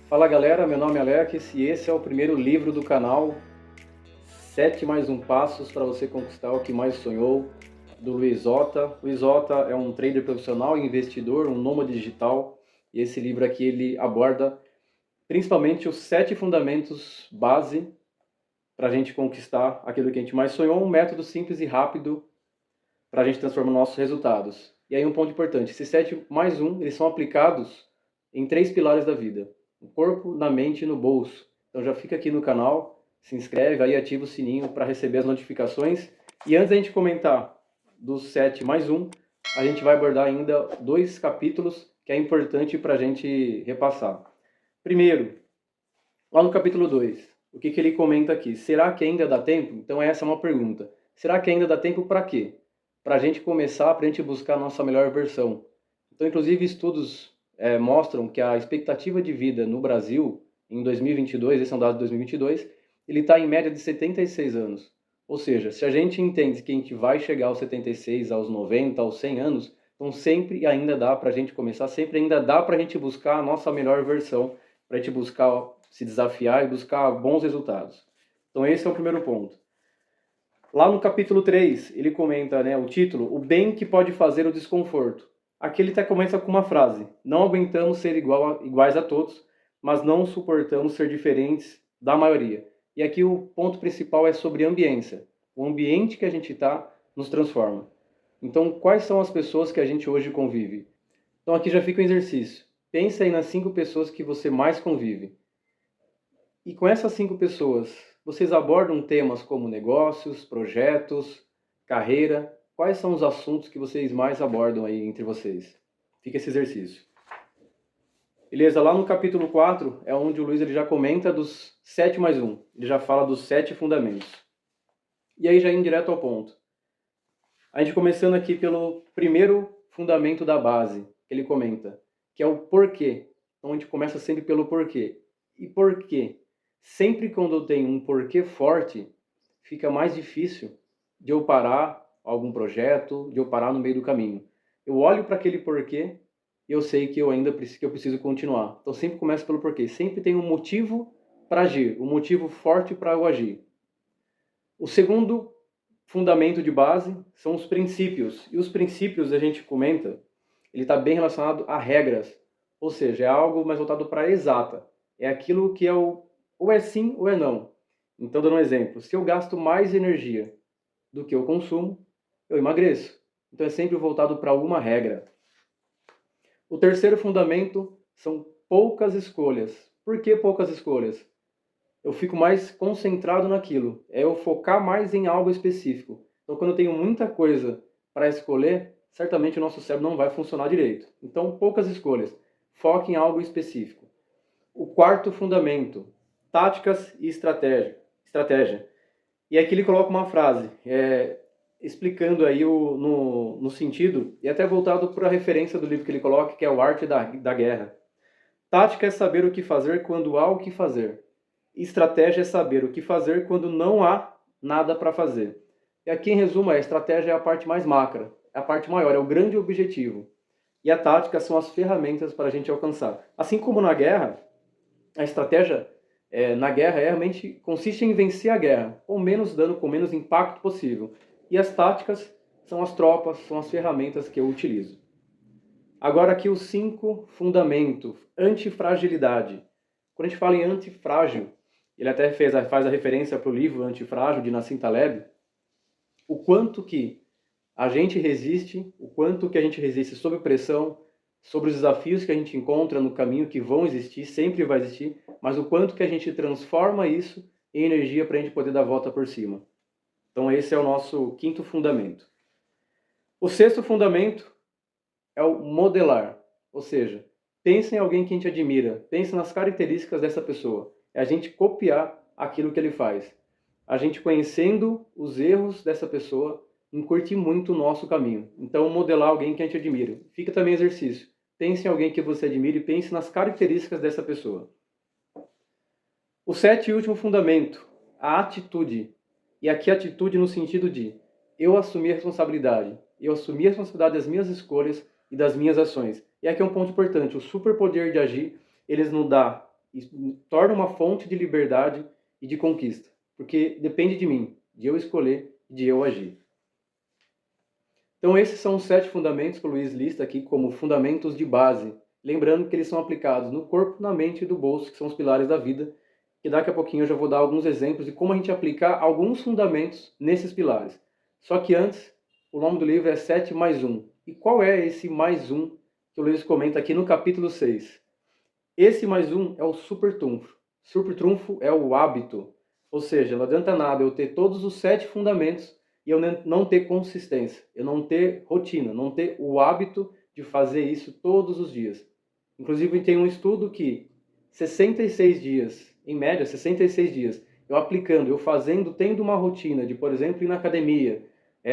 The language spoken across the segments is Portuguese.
Fala galera, meu nome é Alex e esse é o primeiro livro do canal 7 mais um Passos para você conquistar o que mais sonhou, do Luiz Ota. Luiz Ota é um trader profissional e investidor, um nômade digital, e esse livro aqui ele aborda principalmente os 7 fundamentos base para a gente conquistar aquilo que a gente mais sonhou, um método simples e rápido para a gente transformar nossos resultados. E aí um ponto importante, esses 7 mais um, eles são aplicados em 3 pilares da vida: no corpo, na mente e no bolso. Então já fica aqui no canal, se inscreve aí, ativa o sininho para receber as notificações. E antes da gente comentar dos 7 mais um, a gente vai abordar ainda 2 capítulos que é importante para a gente repassar. Primeiro, lá no capítulo 2, o que ele comenta aqui? Será que ainda dá tempo? Então essa é uma pergunta. Será que ainda dá tempo para quê? Para a gente começar, para a gente buscar a nossa melhor versão. Então, inclusive, estudos mostram que a expectativa de vida no Brasil, em 2022, esse é um dado de 2022, ele está em média de 76 anos. Ou seja, se a gente entende que a gente vai chegar aos 76, aos 90, aos 100 anos, então sempre ainda dá para a gente começar, sempre ainda dá para a gente buscar a nossa melhor versão, para a gente buscar se desafiar e buscar bons resultados. Então esse é o primeiro ponto. Lá no capítulo 3, ele comenta, o título, o bem que pode fazer o desconforto. Aqui ele até começa com uma frase: não aguentamos ser iguais a todos, mas não suportamos ser diferentes da maioria. E aqui o ponto principal é sobre ambiência. O ambiente que a gente está nos transforma. Então, quais são as pessoas que a gente hoje convive? Então aqui já fica o exercício. Pensa aí nas 5 pessoas que você mais convive. E com essas 5 pessoas, vocês abordam temas como negócios, projetos, carreira. Quais são os assuntos que vocês mais abordam aí entre vocês? Fica esse exercício. Beleza, lá no capítulo 4 é onde o Luiz ele já comenta dos 7 mais 1. Ele já fala dos 7 fundamentos. E aí já indo direto ao ponto. A gente começando aqui pelo primeiro fundamento da base, que ele comenta, que é o porquê. Então a gente começa sempre pelo porquê. E por quê? Sempre quando eu tenho um porquê forte, fica mais difícil de eu parar algum projeto, de eu parar no meio do caminho. Eu olho para aquele porquê e eu sei que eu preciso continuar. Então sempre começo pelo porquê. Sempre tem um motivo para agir, um motivo forte para eu agir. O segundo fundamento de base são os princípios. E os princípios, a gente comenta, ele está bem relacionado a regras. Ou seja, é algo mais voltado para a exata. É aquilo que é ou é sim ou é não. Então, dando um exemplo, se eu gasto mais energia do que eu consumo, eu emagreço. Então, é sempre voltado para alguma regra. O terceiro fundamento são poucas escolhas. Por que poucas escolhas? Eu fico mais concentrado naquilo. É eu focar mais em algo específico. Então, quando eu tenho muita coisa para escolher, certamente o nosso cérebro não vai funcionar direito. Então, poucas escolhas. Foque em algo específico. O quarto fundamento, táticas e estratégia. E aqui ele coloca uma frase, explicando aí no sentido, e até voltado para a referência do livro que ele coloca, que é o Arte da Guerra. Tática é saber o que fazer quando há o que fazer. Estratégia é saber o que fazer quando não há nada para fazer. E aqui, em resumo, a estratégia é a parte mais macra, é a parte maior, é o grande objetivo. E a tática são as ferramentas para a gente alcançar. Assim como na guerra, a estratégia na guerra realmente consiste em vencer a guerra, com menos dano, com menos impacto possível. E as táticas são as tropas, são as ferramentas que eu utilizo. Agora aqui os 5 fundamentos. Antifragilidade. Quando a gente fala em antifrágil, ele até faz a referência para o livro Antifrágil, de Nassim Taleb, o quanto que a gente resiste, o quanto que a gente resiste sob pressão, sobre os desafios que a gente encontra no caminho, que vão existir, sempre vai existir, mas o quanto que a gente transforma isso em energia para a gente poder dar a volta por cima. Então esse é o nosso 5º fundamento. O 6º fundamento é o modelar, ou seja, pense em alguém que a gente admira, pense nas características dessa pessoa, é a gente copiar aquilo que ele faz. A gente conhecendo os erros dessa pessoa, encurtir muito o nosso caminho. Então, modelar alguém que a gente admira. Fica também exercício. Pense em alguém que você admira e pense nas características dessa pessoa. O 7º e último fundamento, a atitude. E aqui atitude no sentido de eu assumir a responsabilidade. Eu assumir a responsabilidade das minhas escolhas e das minhas ações. E aqui é um ponto importante. O superpoder de agir, eles nos dá e torna uma fonte de liberdade e de conquista, porque depende de mim, de eu escolher, de eu agir. Então esses são os 7 fundamentos que o Luiz lista aqui como fundamentos de base, lembrando que eles são aplicados no corpo, na mente e do bolso, que são os pilares da vida, e daqui a pouquinho eu já vou dar alguns exemplos de como a gente aplicar alguns fundamentos nesses pilares. Só que antes, o nome do livro é 7 mais 1. E qual é esse mais 1 que o Luiz comenta aqui no capítulo 6? Esse mais 1 é o super trunfo. Super trunfo é o hábito. Ou seja, não adianta nada eu ter todos os 7 fundamentos e eu não ter consistência, eu não ter rotina, não ter o hábito de fazer isso todos os dias. Inclusive tem um estudo que 66 dias, em média 66 dias, eu aplicando, eu fazendo, tendo uma rotina de, por exemplo, ir na academia,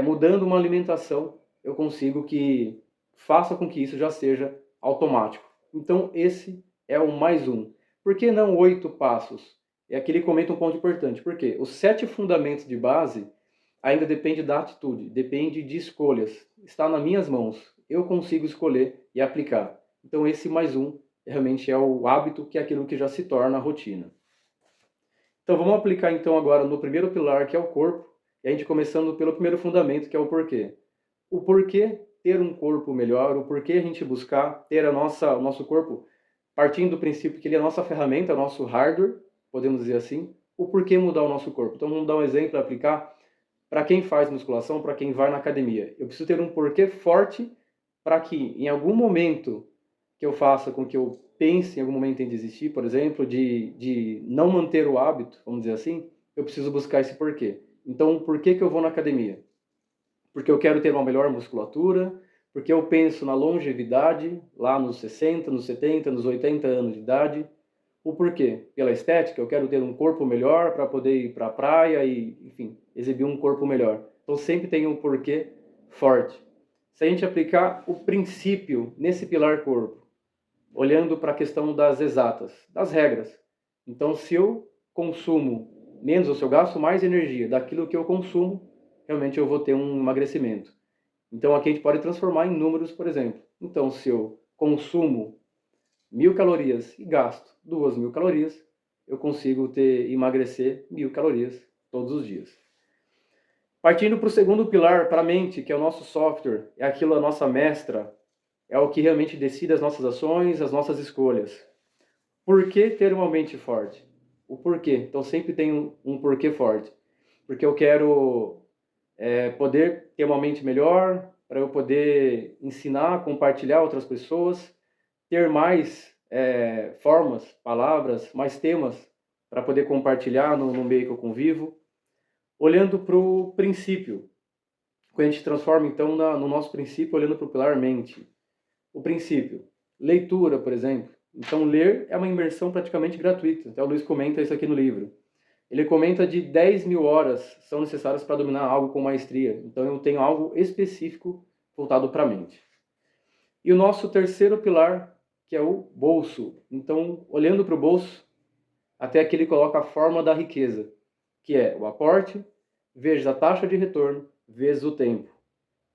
mudando uma alimentação, eu consigo que faça com que isso já seja automático. Então esse é o mais 1. Por que não 8 passos? É aqui ele comenta um ponto importante. Por quê? Os 7 fundamentos de base ainda depende da atitude, depende de escolhas. Está nas minhas mãos. Eu consigo escolher e aplicar. Então esse mais 1 realmente é o hábito, que é aquilo que já se torna a rotina. Então vamos aplicar então agora no primeiro pilar, que é o corpo, e a gente começando pelo primeiro fundamento, que é o porquê. O porquê ter um corpo melhor, o porquê a gente buscar ter o nosso corpo, partindo do princípio que ele é a nossa ferramenta, o nosso hardware, podemos dizer assim, o porquê mudar o nosso corpo. Então vamos dar um exemplo para aplicar para quem faz musculação, para quem vai na academia. Eu preciso ter um porquê forte para que em algum momento que eu faça com que eu pense em algum momento em desistir, por exemplo, de não manter o hábito, vamos dizer assim, eu preciso buscar esse porquê. Então, por que eu vou na academia? Porque eu quero ter uma melhor musculatura, porque eu penso na longevidade, lá nos 60, nos 70, nos 80 anos de idade. O porquê? Pela estética, eu quero ter um corpo melhor para poder ir para a praia e, enfim, exibir um corpo melhor. Então sempre tem um porquê forte. Se a gente aplicar o princípio nesse pilar corpo, olhando para a questão das exatas, das regras. Então, se eu consumo menos, ou se eu gasto mais energia daquilo que eu consumo, realmente eu vou ter um emagrecimento. Então, aqui a gente pode transformar em números, por exemplo. Então, se eu consumo 1.000 calorias e gasto 2.000 calorias, eu consigo emagrecer 1.000 calorias todos os dias. Partindo para o segundo pilar, para a mente, que é o nosso software, é aquilo a nossa mestra, é o que realmente decide as nossas ações, as nossas escolhas. Por que ter uma mente forte? O porquê. Então sempre tem um porquê forte. Porque eu quero poder ter uma mente melhor, para eu poder ensinar, compartilhar outras pessoas, ter mais formas, palavras, mais temas para poder compartilhar no meio que eu convivo. Olhando para o princípio, quando a gente transforma então no nosso princípio, olhando para o pilar mente. O princípio, leitura, por exemplo. Então, ler é uma imersão praticamente gratuita. Até o Luiz comenta isso aqui no livro. Ele comenta de 10.000 horas são necessárias para dominar algo com maestria. Então, eu tenho algo específico voltado para a mente. E o nosso terceiro pilar, que é o bolso. Então, olhando para o bolso, até aqui ele coloca a forma da riqueza, que é o aporte vezes a taxa de retorno vezes o tempo.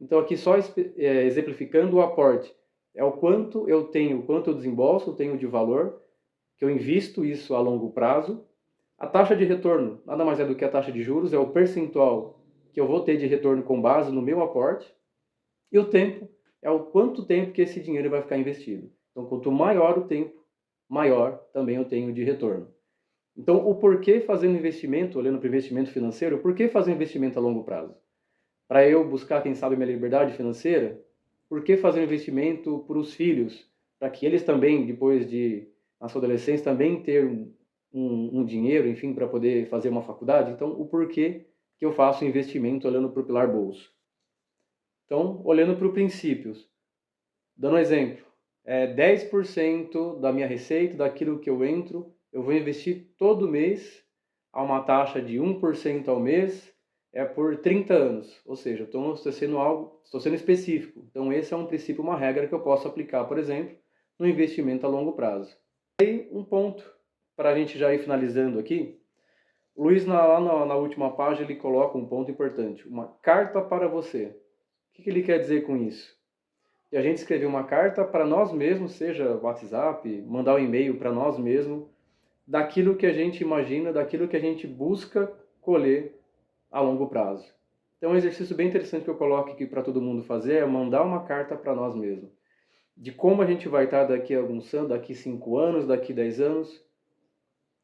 Então, aqui só exemplificando o aporte. É o quanto eu tenho, o quanto eu desembolso, eu tenho de valor, que eu invisto isso a longo prazo. A taxa de retorno nada mais é do que a taxa de juros, é o percentual que eu vou ter de retorno com base no meu aporte. E o tempo é o quanto tempo que esse dinheiro vai ficar investido. Então, quanto maior o tempo, maior também eu tenho de retorno. Então, o porquê fazer um investimento, olhando para o investimento financeiro, por que fazer um investimento a longo prazo? Para eu buscar, quem sabe, minha liberdade financeira? Por que fazer um investimento para os filhos? Para que eles também, depois na sua adolescência, também ter um dinheiro, enfim, para poder fazer uma faculdade? Então, o porquê que eu faço um investimento olhando para o pilar bolso? Então, olhando para os princípios. Dando um exemplo, 10% da minha receita, daquilo que eu entro, eu vou investir todo mês a uma taxa de 1% ao mês, por 30 anos. Ou seja, estou sendo específico. Então, esse é um princípio, uma regra que eu posso aplicar, por exemplo, no investimento a longo prazo. E um ponto, para a gente já ir finalizando aqui, o Luiz, lá na última página, ele coloca um ponto importante, uma carta para você. O que ele quer dizer com isso? E a gente escrever uma carta para nós mesmos, seja WhatsApp, mandar um e-mail para nós mesmos, daquilo que a gente imagina, daquilo que a gente busca colher a longo prazo. Então, um exercício bem interessante que eu coloco aqui para todo mundo fazer é mandar uma carta para nós mesmos, de como a gente vai estar daqui a alguns anos, daqui 5 anos, daqui 10 anos,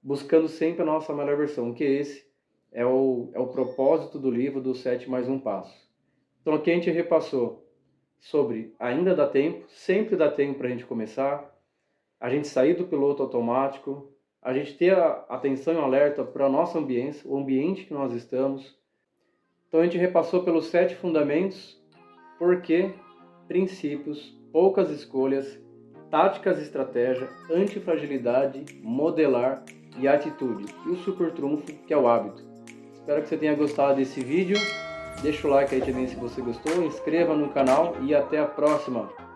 buscando sempre a nossa melhor versão, que esse é o propósito do livro do 7 mais um passo. Então aqui a gente repassou sobre ainda dá tempo, sempre dá tempo para a gente começar, a gente sair do piloto automático, a gente ter a atenção e alerta para o nosso ambiente, o ambiente que nós estamos. Então a gente repassou pelos 7 fundamentos, porquê, princípios, poucas escolhas, táticas e estratégia, antifragilidade, modelar e atitude. E o super trunfo, que é o hábito. Espero que você tenha gostado desse vídeo. Deixa o like aí também se você gostou, inscreva no canal e até a próxima!